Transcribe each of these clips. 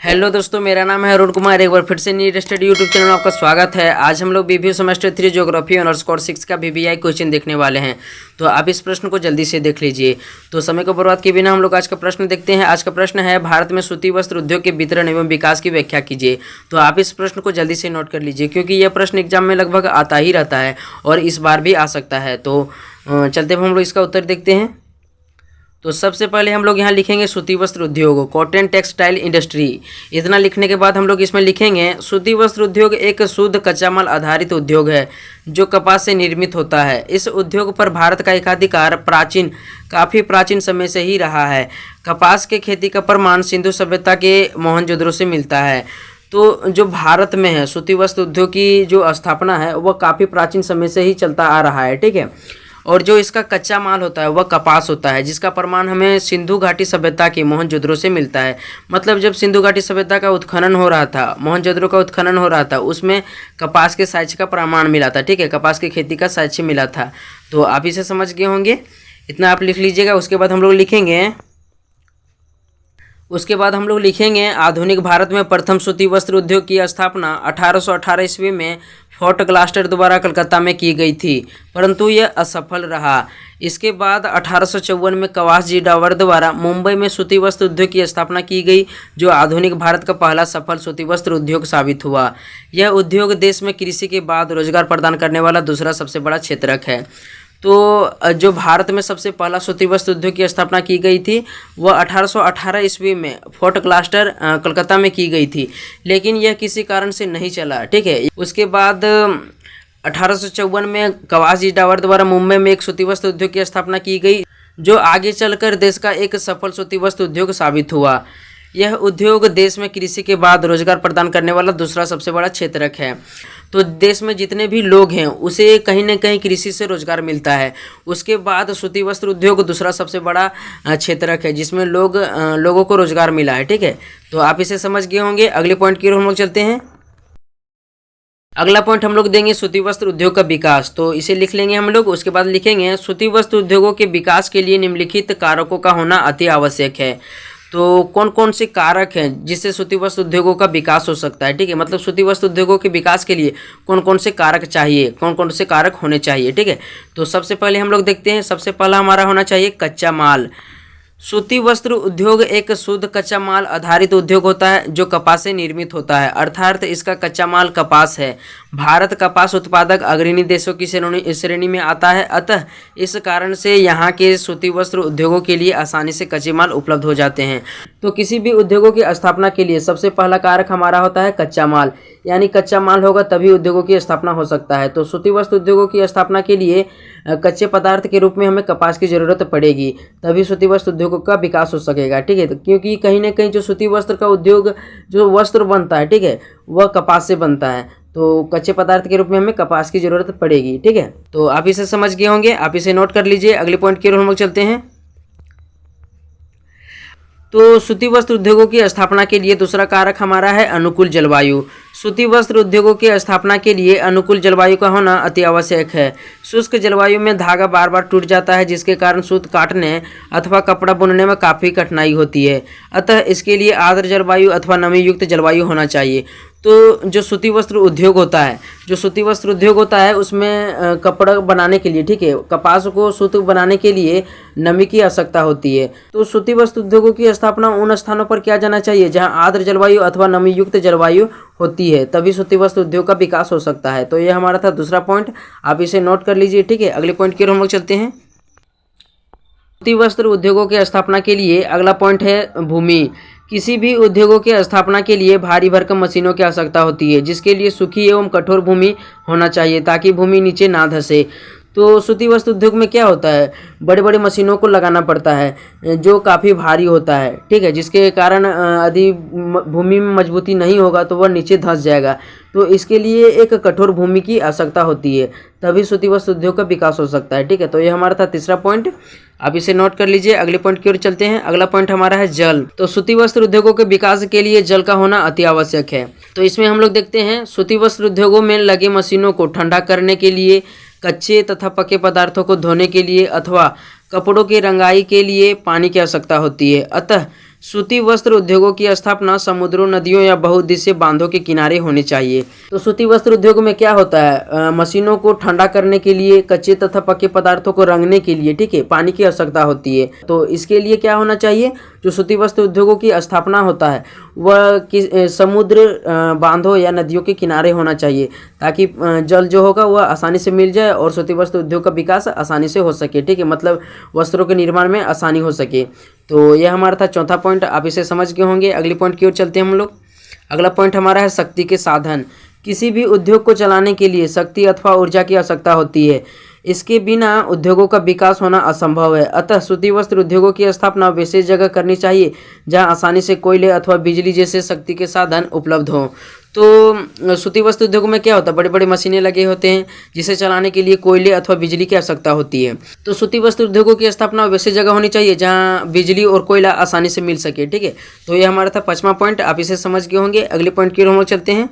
Hello दोस्तों, मेरा नाम है अरुण कुमार। एक बार फिर से न्यू स्टडी यूट्यूब चैनल में आपका स्वागत है। आज हम लोग BBA semester 3 geography honours course 6 का बीबीआई क्वेश्चन देखने वाले हैं। तो आप इस प्रश्न को जल्दी से देख लीजिए। तो समय को बर्बाद किए बिना हम लोग आज का प्रश्न देखते हैं। आज का प्रश्न है, भारत में सूती वस्त्र उद्योग के वितरण एवं विकास की व्याख्या कीजिए। तो आप इस प्रश्न को जल्दी से नोट कर लीजिए, क्योंकि यह प्रश्न एग्जाम में लगभग आता ही रहता है और इस बार भी आ सकता है। तो चलते हम लोग इसका उत्तर देखते हैं। तो सबसे पहले हम लोग यहाँ लिखेंगे सूती वस्त्र उद्योग, कॉटन टेक्सटाइल इंडस्ट्री। इतना लिखने के बाद हम लोग इसमें लिखेंगे सूती वस्त्र उद्योग एक शुद्ध कच्चा माल आधारित उद्योग है जो कपास से निर्मित होता है। इस उद्योग पर भारत का एकाधिकार काफ़ी प्राचीन समय से ही रहा है। कपास के खेती का प्रमाण सिंधु सभ्यता के मोहनजोदड़ो से मिलता है। तो जो भारत में है सूती वस्त्र उद्योग की जो स्थापना है वह काफ़ी प्राचीन समय से ही चलता आ रहा है, ठीक है। और जो इसका कच्चा माल होता है वह कपास होता है, जिसका प्रमाण हमें सिंधु घाटी सभ्यता के मोहनजोदड़ो से मिलता है। मतलब जब सिंधु घाटी सभ्यता का उत्खनन हो रहा था, मोहनजोदड़ो का उत्खनन हो रहा था, उसमें कपास के साक्ष्य का प्रमाण मिला था, ठीक है। कपास की खेती का साक्ष्य मिला था। तो आप इसे समझ गए होंगे, इतना आप लिख लीजिएगा। उसके बाद हम लोग लिखेंगे आधुनिक भारत में प्रथम सूती वस्त्र उद्योग की स्थापना 1818 ईस्वी में फोर्ट ग्लास्टर द्वारा कलकत्ता में की गई थी, परंतु यह असफल रहा। इसके बाद 1854 में कवास जी डावर द्वारा मुंबई में सूती वस्त्र उद्योग की स्थापना की गई, जो आधुनिक भारत का पहला सफल सूती वस्त्र उद्योग साबित हुआ। यह उद्योग देश में कृषि के बाद रोजगार प्रदान करने वाला दूसरा सबसे बड़ा क्षेत्रक है। तो जो भारत में सबसे पहला सूती वस्त्र उद्योग की स्थापना की गई थी वह 1818 ईस्वी में फोर्ट ग्लास्टर कलकत्ता में की गई थी, लेकिन यह किसी कारण से नहीं चला, ठीक है। उसके बाद 1854 में कवास जी डावर द्वारा मुंबई में एक सूती वस्त्र उद्योग की स्थापना की गई, जो आगे चलकर देश का एक सफल सूती वस्त्र उद्योग साबित हुआ। यह उद्योग देश में कृषि के बाद रोजगार प्रदान करने वाला दूसरा सबसे बड़ा क्षेत्रक है। तो देश में जितने भी लोग हैं उसे कहीं ना कहीं कृषि से रोजगार मिलता है। उसके बाद सूती वस्त्र उद्योग दूसरा सबसे बड़ा क्षेत्रक है जिसमें लोगों को रोजगार मिला है, ठीक है। तो आप इसे समझ गए होंगे। अगले पॉइंट की ओर हम लोग चलते हैं। अगला पॉइंट हम लोग देंगे सूती वस्त्र उद्योग का विकास। तो इसे लिख लेंगे हम लोग। उसके बाद लिखेंगे सूती वस्त्र उद्योगों के विकास के लिए निम्नलिखित कारकों का होना अति आवश्यक है। तो कौन कौन से कारक हैं जिससे सूती वस्त्र उद्योगों का विकास हो सकता है, ठीक है। मतलब सूती वस्त्र उद्योगों के विकास के लिए कौन कौन से कारक चाहिए, कौन कौन से कारक होने चाहिए, ठीक है। तो सबसे पहले हम लोग देखते हैं। सबसे पहला हमारा होना चाहिए कच्चा माल। सूती वस्त्र उद्योग एक शुद्ध कच्चा माल आधारित उद्योग होता है जो कपास से निर्मित होता है, अर्थात इसका कच्चा माल कपास है। भारत कपास उत्पादक अग्रणी देशों की श्रेणी में आता है, अतः इस कारण से यहाँ के सूती वस्त्र उद्योगों के लिए आसानी से कच्चे माल उपलब्ध हो जाते हैं। तो किसी भी उद्योगों की स्थापना के लिए सबसे पहला कारक हमारा होता है कच्चा माल, यानी कच्चा माल होगा तभी उद्योगों की स्थापना हो सकता है। तो सूती वस्त्र उद्योगों की स्थापना के लिए कच्चे पदार्थ के रूप में हमें कपास की ज़रूरत पड़ेगी, तभी सूती वस्त्र उद्योगों का विकास हो सकेगा, ठीक है। तो क्योंकि कहीं ना कहीं जो सूती वस्त्र का उद्योग जो वस्त्र बनता है, ठीक है, वह कपास से बनता है। तो कच्चे पदार्थ के रूप में हमें कपास की ज़रूरत पड़ेगी, ठीक है। तो आप इसे समझ गए होंगे, आप इसे नोट कर लीजिए। अगले पॉइंट की ओर हम लोग चलते हैं। तो सूती वस्त्र उद्योगों की स्थापना के लिए दूसरा कारक हमारा है अनुकूल जलवायु। सूती वस्त्र उद्योगों की स्थापना के लिए अनुकूल जलवायु का होना अति आवश्यक है। शुष्क जलवायु में धागा बार बार टूट जाता है, जिसके कारण सूत काटने अथवा कपड़ा बुनने में काफ़ी कठिनाई होती है। अतः इसके लिए आर्द्र जलवायु अथवा नमी युक्त जलवायु होना चाहिए। तो जो सूती वस्त्र उद्योग होता है उसमें कपड़ा बनाने के लिए, ठीक है, कपास को सूत बनाने के लिए नमी की आवश्यकता होती है। तो सूती वस्त्र उद्योगों की स्थापना उन स्थानों पर किया जाना चाहिए जहां आर्द्र जलवायु अथवा नमी युक्त जलवायु होती है, तभी सूती वस्त्र उद्योग का विकास हो सकता है। तो यह हमारा था दूसरा पॉइंट, आप इसे नोट कर लीजिए, ठीक है। अगले पॉइंट की ओर हम लोग चलते हैं। सूती वस्त्र उद्योगों की स्थापना के लिए अगला पॉइंट है भूमि। किसी भी उद्योगों की स्थापना के लिए भारी भरकम मशीनों की आवश्यकता होती है, जिसके लिए सूखी एवं कठोर भूमि होना चाहिए ताकि भूमि नीचे ना धंसे। तो सूती वस्त्र उद्योग में क्या होता है, बड़े बड़े मशीनों को लगाना पड़ता है जो काफ़ी भारी होता है, ठीक है, जिसके कारण यदि भूमि में मजबूती नहीं होगा तो वह नीचे धंस जाएगा। तो इसके लिए एक कठोर भूमि की आवश्यकता होती है, तभी सूती वस्त्र उद्योग का विकास हो सकता है, ठीक है। तो ये हमारा था तीसरा पॉइंट, आप इसे नोट कर लीजिए। अगले पॉइंट की ओर चलते हैं। अगला पॉइंट हमारा है जल। तो सूती वस्त्र उद्योगों के विकास के लिए जल का होना अति आवश्यक है। तो इसमें हम लोग देखते हैं सूती वस्त्र उद्योगों में लगे मशीनों को ठंडा करने के लिए, कच्चे तथा पके पदार्थों को धोने के लिए अथवा कपड़ों की रंगाई के लिए पानी की आवश्यकता होती है। अतः सूती वस्त्र उद्योगों की स्थापना समुद्रों, नदियों या बहुउद्देशीय बांधों के किनारे होनी चाहिए। तो सूती वस्त्र उद्योग में क्या होता है, मशीनों को ठंडा करने के लिए, कच्चे तथा पके पदार्थों को रंगने के लिए, ठीक है, पानी की आवश्यकता होती है। तो इसके लिए क्या होना चाहिए, जो सूती वस्त्र उद्योगों की स्थापना होता है वह समुद्र, बांधों या नदियों के किनारे होना चाहिए, ताकि जल जो होगा वह आसानी से मिल जाए और सूती वस्त्र उद्योग का विकास आसानी से हो सके, ठीक है, मतलब वस्त्रों के निर्माण में आसानी हो सके। तो यह हमारा था चौथा पॉइंट, आप इसे समझ गए होंगे। अगले पॉइंट की ओर चलते हैं हम लोग। अगला पॉइंट हमारा है शक्ति के साधन। किसी भी उद्योग को चलाने के लिए शक्ति अथवा ऊर्जा की आवश्यकता होती है। इसके बिना उद्योगों का विकास होना असंभव है। अतः सूती वस्त्र उद्योगों की स्थापना विशेष जगह करनी चाहिए जहां आसानी से कोयले अथवा बिजली जैसे शक्ति के साधन उपलब्ध हों। तो सूती वस्त्र उद्योग में क्या होता है, बड़े बड़े मशीनें लगे होते हैं जिसे चलाने के लिए कोयले अथवा बिजली की आवश्यकता होती है। तो सूती वस्त्र उद्योगों की स्थापना वैसी जगह होनी चाहिए जहां बिजली और कोयला आसानी से मिल सके, ठीक है। तो ये हमारा था 5वां पॉइंट, आप इसे समझ गए होंगे। अगले पॉइंट की ओर हम लोग चलते हैं।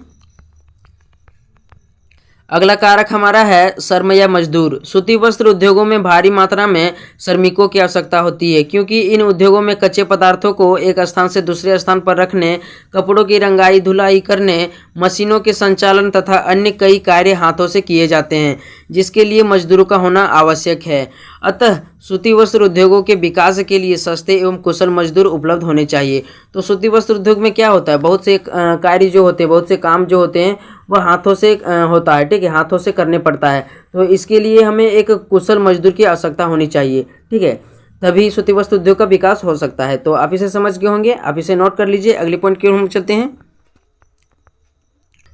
अगला कारक हमारा है श्रम या मजदूर। सूती वस्त्र उद्योगों में भारी मात्रा में श्रमिकों की आवश्यकता होती है, क्योंकि इन उद्योगों में कच्चे पदार्थों को एक स्थान से दूसरे स्थान पर रखने, कपड़ों की रंगाई धुलाई करने, मशीनों के संचालन तथा अन्य कई कार्य हाथों से किए जाते हैं, जिसके लिए मजदूरों का होना आवश्यक है। अतः सूती वस्त्र उद्योगों के विकास के लिए सस्ते एवं कुशल मजदूर उपलब्ध होने चाहिए। तो सूती वस्त्र उद्योग में क्या होता है, बहुत से कार्य जो होते हैं, बहुत से काम जो होते हैं वह हाथों से होता है, ठीक है, हाथों से करने पड़ता है। तो इसके लिए हमें एक कुशल मजदूर की आवश्यकता होनी चाहिए, ठीक है, तभी सूती वस्त्र उद्योग का विकास हो सकता है। तो आप इसे समझ गए होंगे, आप इसे नोट कर लीजिए। अगले पॉइंट की ओर हम चलते हैं।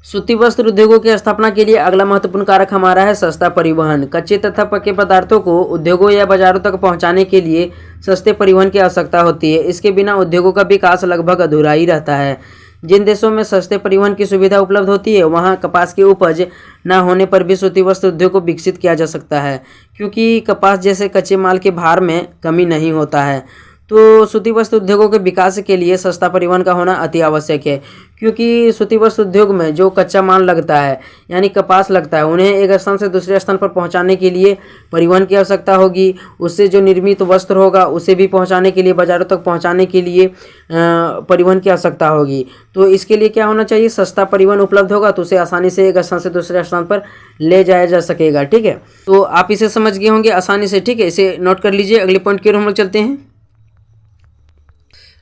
सूती वस्त्र उद्योगों की स्थापना के लिए अगला महत्वपूर्ण कारक हमारा है सस्ता परिवहन। कच्चे तथा पके पदार्थों को उद्योगों या बाजारों तक पहुंचाने के लिए सस्ते परिवहन की आवश्यकता होती है। इसके बिना उद्योगों का विकास लगभग अधूरा ही रहता है। जिन देशों में सस्ते परिवहन की सुविधा उपलब्ध होती है वहां कपास की उपज न होने पर भी सूती वस्त्र उद्योग को विकसित किया जा सकता है, क्योंकि कपास जैसे कच्चे माल के भार में कमी नहीं होता है। तो सूती वस्त्र उद्योगों के विकास के लिए सस्ता परिवहन का होना अति आवश्यक है, क्योंकि सूती वस्त्र उद्योग में जो कच्चा माल लगता है यानी कपास लगता है, उन्हें एक स्थान से दूसरे स्थान पर पहुंचाने के लिए परिवहन की आवश्यकता होगी। उससे जो निर्मित वस्त्र होगा उसे भी पहुंचाने के लिए, बाजारों तक पहुंचाने के लिए परिवहन की आवश्यकता होगी। तो इसके लिए क्या होना चाहिए, सस्ता परिवहन उपलब्ध होगा तो उसे आसानी से एक स्थान से दूसरे स्थान पर ले जाया जा सकेगा, ठीक है। तो आप इसे समझ गए होंगे आसानी से, ठीक है, इसे नोट कर लीजिए। अगले पॉइंट की ओर हम लोग चलते हैं।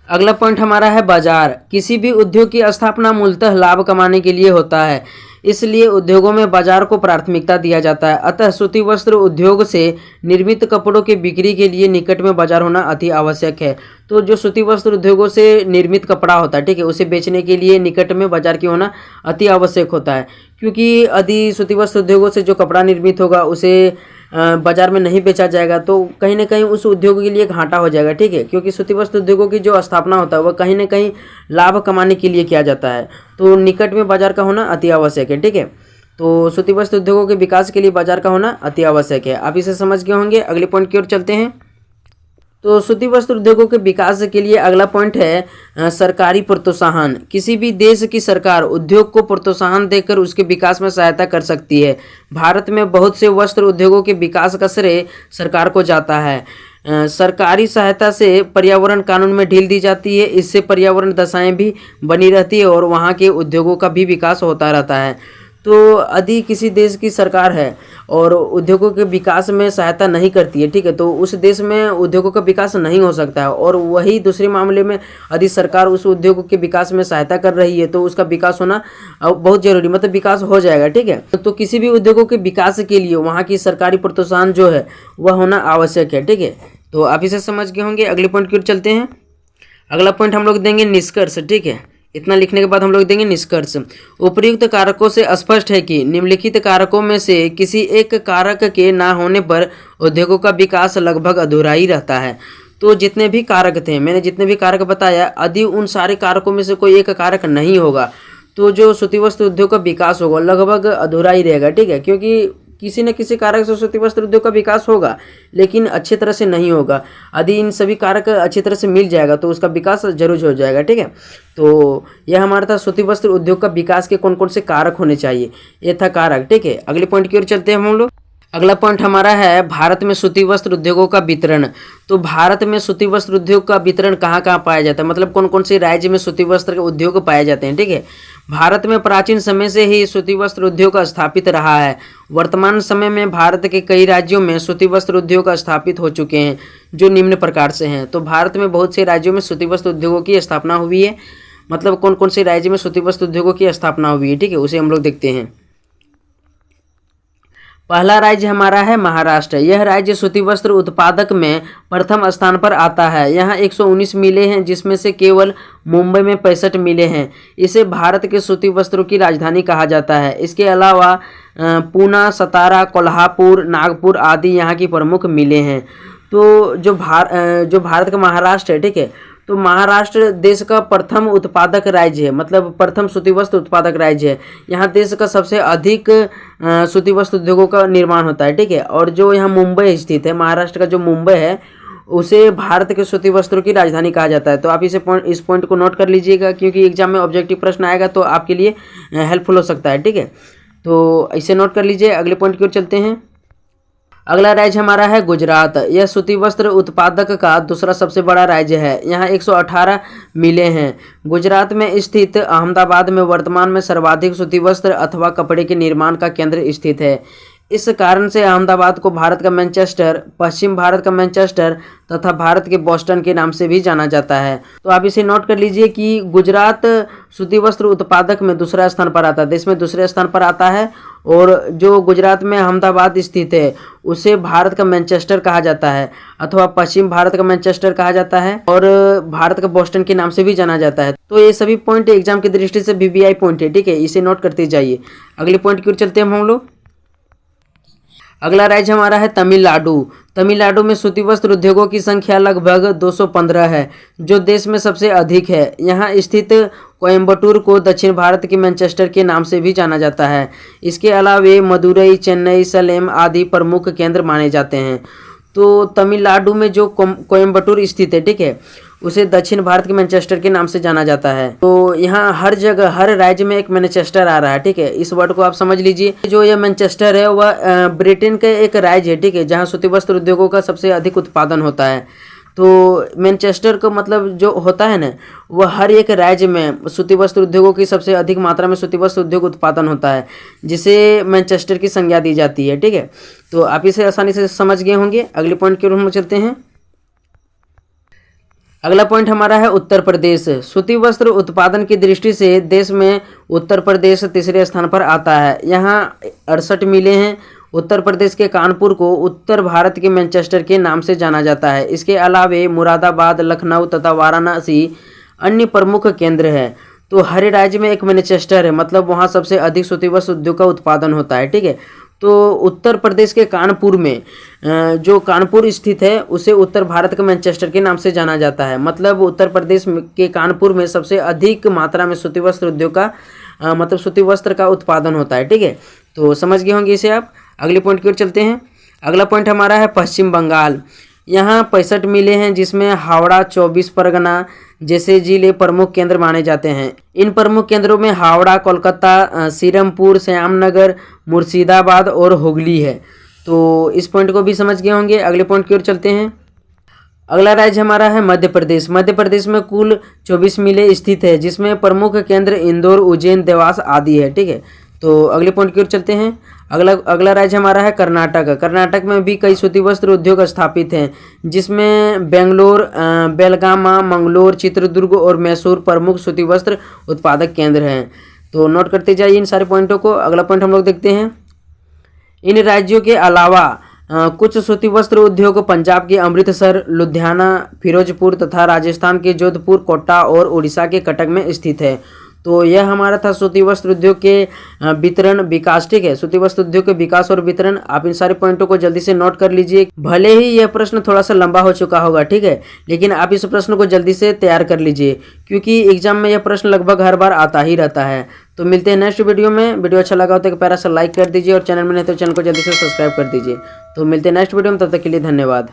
अगला पॉइंट हमारा है बाजार। किसी भी उद्योग की स्थापना मूलतः लाभ कमाने के लिए होता है, इसलिए उद्योगों में बाजार को प्राथमिकता दिया जाता है। अतः सूती वस्त्र उद्योग से निर्मित कपड़ों की बिक्री के लिए निकट में बाजार होना अति आवश्यक है। तो जो सूती वस्त्र उद्योगों से निर्मित कपड़ा होता है, ठीक है, उसे बेचने के लिए निकट में बाजार की होना अति आवश्यक होता है, क्योंकि यदि सूती वस्त्र उद्योगों से जो कपड़ा निर्मित होगा उसे बाजार में नहीं बेचा जाएगा तो कहीं ना कहीं उस उद्योग के लिए घाटा हो जाएगा, ठीक है, क्योंकि सूती वस्त्र उद्योगों की जो स्थापना होता है वह कहीं ना कहीं लाभ कमाने के लिए किया जाता है। तो निकट में बाजार का होना अति आवश्यक है, ठीक है। तो सूती वस्त्र उद्योगों के विकास के लिए बाजार का होना अति आवश्यक है। आप इसे समझ गए होंगे। अगले पॉइंट की ओर चलते हैं। तो सूती वस्त्र उद्योगों के विकास के लिए अगला पॉइंट है सरकारी प्रोत्साहन। किसी भी देश की सरकार उद्योग को प्रोत्साहन देकर उसके विकास में सहायता कर सकती है। भारत में बहुत से वस्त्र उद्योगों के विकास का श्रेय सरकार को जाता है। सरकारी सहायता से पर्यावरण कानून में ढील दी जाती है, इससे पर्यावरण दशाएं भी बनी रहती है और वहाँ के उद्योगों का भी विकास होता रहता है। तो यदि किसी देश की सरकार है और उद्योगों के विकास में सहायता नहीं करती है, ठीक है, तो उस देश में उद्योगों का विकास नहीं हो सकता है। और वही दूसरे मामले में यदि सरकार उस उद्योगों के विकास में सहायता कर रही है तो उसका विकास होना बहुत जरूरी, मतलब विकास हो जाएगा, ठीक है। तो किसी भी उद्योगों के विकास के लिए वहाँ की सरकारी प्रोत्साहन जो है वह होना आवश्यक है, ठीक है। तो आप इसे समझ गए होंगे। अगले पॉइंट की ओर चलते हैं। अगला पॉइंट हम लोग देंगे निष्कर्ष, ठीक है। इतना लिखने के बाद हम लोग देंगे निष्कर्ष। उपर्युक्त कारकों से स्पष्ट है कि निम्नलिखित कारकों में से किसी एक कारक के ना होने पर उद्योगों का विकास लगभग अधूरा ही रहता है। तो जितने भी कारक थे, मैंने जितने भी कारक बताया, यदि उन सारे कारकों में से कोई एक कारक नहीं होगा तो जो सूती वस्त्र उद्योग का विकास होगा लगभग अधूरा ही रहेगा, ठीक है, क्योंकि किसी न किसी कारक से सूती वस्त्र उद्योग का विकास होगा लेकिन अच्छी तरह से नहीं होगा। यदि इन सभी कारक अच्छी तरह से मिल जाएगा तो उसका विकास जरूर हो जाएगा, ठीक है। तो यह हमारा था सूती वस्त्र उद्योग का विकास के कौन कौन से कारक होने चाहिए, ये था कारक, ठीक है। अगले पॉइंट की ओर चलते हैं हम लोग। अगला पॉइंट हमारा है भारत में सूती वस्त्र उद्योगों का वितरण। तो भारत में सूती वस्त्र उद्योग का वितरण कहाँ कहाँ पाया जाता है, मतलब कौन कौन से राज्य में सूती वस्त्र के उद्योग पाए जाते हैं। ठीक है, भारत में प्राचीन समय से ही सूती वस्त्र उद्योग स्थापित रहा है। वर्तमान समय में भारत के कई राज्यों में सूती वस्त्र उद्योग स्थापित हो चुके हैं, जो निम्न प्रकार से हैं। तो भारत में बहुत से राज्यों में सूती वस्त्र उद्योगों की स्थापना हुई है, मतलब कौन कौन से राज्य में सूती वस्त्र उद्योगों की स्थापना हुई है। ठीक है, उसे हम लोग देखते हैं। पहला राज्य हमारा है महाराष्ट्र। यह राज्य सूती वस्त्र उत्पादक में प्रथम स्थान पर आता है। यहाँ 119 मिलें हैं, जिसमें से केवल मुंबई में 65 मिलें हैं। इसे भारत के सूती वस्त्रों की राजधानी कहा जाता है। इसके अलावा पूना, सतारा, कोल्हापुर, नागपुर आदि यहाँ की प्रमुख मिलें हैं। तो जो भारत का महाराष्ट्र है, ठीक है, तो महाराष्ट्र देश का प्रथम उत्पादक राज्य है, मतलब प्रथम सूती वस्त्र उत्पादक राज्य है। यहाँ देश का सबसे अधिक सूती वस्त्र उद्योगों का निर्माण होता है। ठीक है, और जो यहाँ मुंबई स्थित है, महाराष्ट्र का जो मुंबई है, उसे भारत के सूती वस्त्रों की राजधानी कहा जाता है। तो आप इस पॉइंट को नोट कर लीजिएगा, क्योंकि एग्जाम में ऑब्जेक्टिव प्रश्न आएगा तो आपके लिए हेल्पफुल हो सकता है। ठीक है, तो इसे नोट कर लीजिए। अगले पॉइंट की ओर चलते हैं। अगला राज्य हमारा है गुजरात। यह सूती वस्त्र उत्पादक का दूसरा सबसे बड़ा राज्य है। यहाँ 118 मिलें हैं। गुजरात में स्थित अहमदाबाद में वर्तमान में सर्वाधिक सूती वस्त्र अथवा कपड़े के निर्माण का केंद्र स्थित है। इस कारण से अहमदाबाद को भारत का मैनचेस्टर, पश्चिम भारत का मैनचेस्टर तथा भारत के बोस्टन के नाम से भी जाना जाता है। तो आप इसे नोट कर लीजिए कि गुजरात सूती वस्त्र उत्पादक में दूसरा स्थान पर आता है, देश में दूसरे स्थान पर आता है। और जो गुजरात में अहमदाबाद स्थित है, उसे भारत का मैनचेस्टर कहा जाता है, अथवा पश्चिम भारत का मैनचेस्टर कहा जाता है, और भारत का बोस्टन के नाम से भी जाना जाता है। तो ये सभी पॉइंट एग्जाम की दृष्टि से VVI पॉइंट है। ठीक है, इसे नोट करते जाइए। अगले पॉइंट की ओर चलते हैं हम लोग। अगला राज्य हमारा है तमिलनाडु। तमिलनाडु में सूती वस्त्र उद्योगों की संख्या लगभग 215 है, जो देश में सबसे अधिक है। यहाँ स्थित कोयम्बटूर को दक्षिण भारत के मैनचेस्टर के नाम से भी जाना जाता है। इसके अलावा मदुरई, चेन्नई, सलेम आदि प्रमुख केंद्र माने जाते हैं। तो तमिलनाडु में जो कोयम्बटूर स्थित है, ठीक है, उसे दक्षिण भारत के मैनचेस्टर के नाम से जाना जाता है। तो यहाँ हर जगह, हर राज्य में एक मैनचेस्टर आ रहा है। ठीक है, इस वर्ड को आप समझ लीजिए। जो यह मैनचेस्टर है वह ब्रिटेन का एक राज्य है। ठीक है, जहाँ सूती वस्त्र उद्योगों का सबसे अधिक उत्पादन होता है। तो मैनचेस्टर का मतलब जो होता है ना, वह हर एक राज्य में सूती वस्त्र उद्योगों की सबसे अधिक मात्रा में सूती वस्त्र उद्योग उत्पादन होता है, जिसे मैनचेस्टर की संज्ञा दी जाती है। ठीक है, तो आप इसे आसानी से समझ गए होंगे। अगले पॉइंट की ओर हम चलते हैं। अगला पॉइंट हमारा है उत्तर प्रदेश। सूती वस्त्र उत्पादन की दृष्टि से देश में उत्तर प्रदेश तीसरे स्थान पर आता है। यहाँ 68 मिलें हैं। उत्तर प्रदेश के कानपुर को उत्तर भारत के मैनचेस्टर के नाम से जाना जाता है। इसके अलावा मुरादाबाद, लखनऊ तथा वाराणसी अन्य प्रमुख केंद्र हैं। तो हर राज्य में एक मैनचेस्टर है, मतलब वहाँ सबसे अधिक सूती वस्त्र उद्योग का उत्पादन होता है। ठीक है, तो उत्तर प्रदेश के कानपुर में जो कानपुर स्थित है, उसे उत्तर भारत के मैनचेस्टर के नाम से जाना जाता है। मतलब उत्तर प्रदेश के कानपुर में सबसे अधिक मात्रा में सूती वस्त्र उद्योग का मतलब सूती वस्त्र का उत्पादन होता है। ठीक है, तो समझ गए होंगे इसे आप। अगले पॉइंट की ओर चलते हैं। अगला पॉइंट हमारा है पश्चिम बंगाल। यहाँ 65 मिले हैं, जिसमें हावड़ा, 24 परगना जैसे जिले प्रमुख केंद्र माने जाते हैं। इन प्रमुख केंद्रों में हावड़ा, कोलकाता, सीरमपुर, श्यामनगर, मुर्शिदाबाद और हुगली है। तो इस पॉइंट को भी समझ गए होंगे। अगले पॉइंट की ओर चलते हैं। अगला राज्य हमारा है मध्य प्रदेश। मध्य प्रदेश में कुल 24 मिलें स्थित है, जिसमें प्रमुख केंद्र इंदौर, उज्जैन, देवास आदि है। ठीक है, तो अगले पॉइंट की ओर चलते हैं। अगला राज्य हमारा है कर्नाटक। कर्नाटक में भी कई सूती वस्त्र उद्योग स्थापित हैं, जिसमें बेंगलोर, बेलगामा, मंगलोर, चित्रदुर्ग और मैसूर प्रमुख सूती वस्त्र उत्पादक केंद्र हैं। तो नोट करते जाइए इन सारे पॉइंटों को। अगला पॉइंट हम लोग देखते हैं। इन राज्यों के अलावा कुछ सूती वस्त्र उद्योग पंजाब के अमृतसर, लुधियाना, फिरोजपुर तथा राजस्थान के जोधपुर, कोटा और उड़ीसा के कटक में स्थित है। तो यह हमारा था सूती वस्त्र उद्योग के वितरण विकास। ठीक है, सूती वस्त्र उद्योग के विकास और वितरण। आप इन सारे पॉइंटों को जल्दी से नोट कर लीजिए। भले ही यह प्रश्न थोड़ा सा लंबा हो चुका होगा, ठीक है, लेकिन आप इस प्रश्न को जल्दी से तैयार कर लीजिए, क्योंकि एग्जाम में यह प्रश्न लगभग हर बार आता ही रहता है। तो मिलते हैं नेक्स्ट वीडियो में। वीडियो अच्छा लगा हो तो एक प्यारा सा लाइक कर दीजिए, और चैनल में नहीं तो चैनल को जल्दी से सब्सक्राइब कर दीजिए। तो मिलते हैं नेक्स्ट वीडियो में, तब तक के लिए धन्यवाद।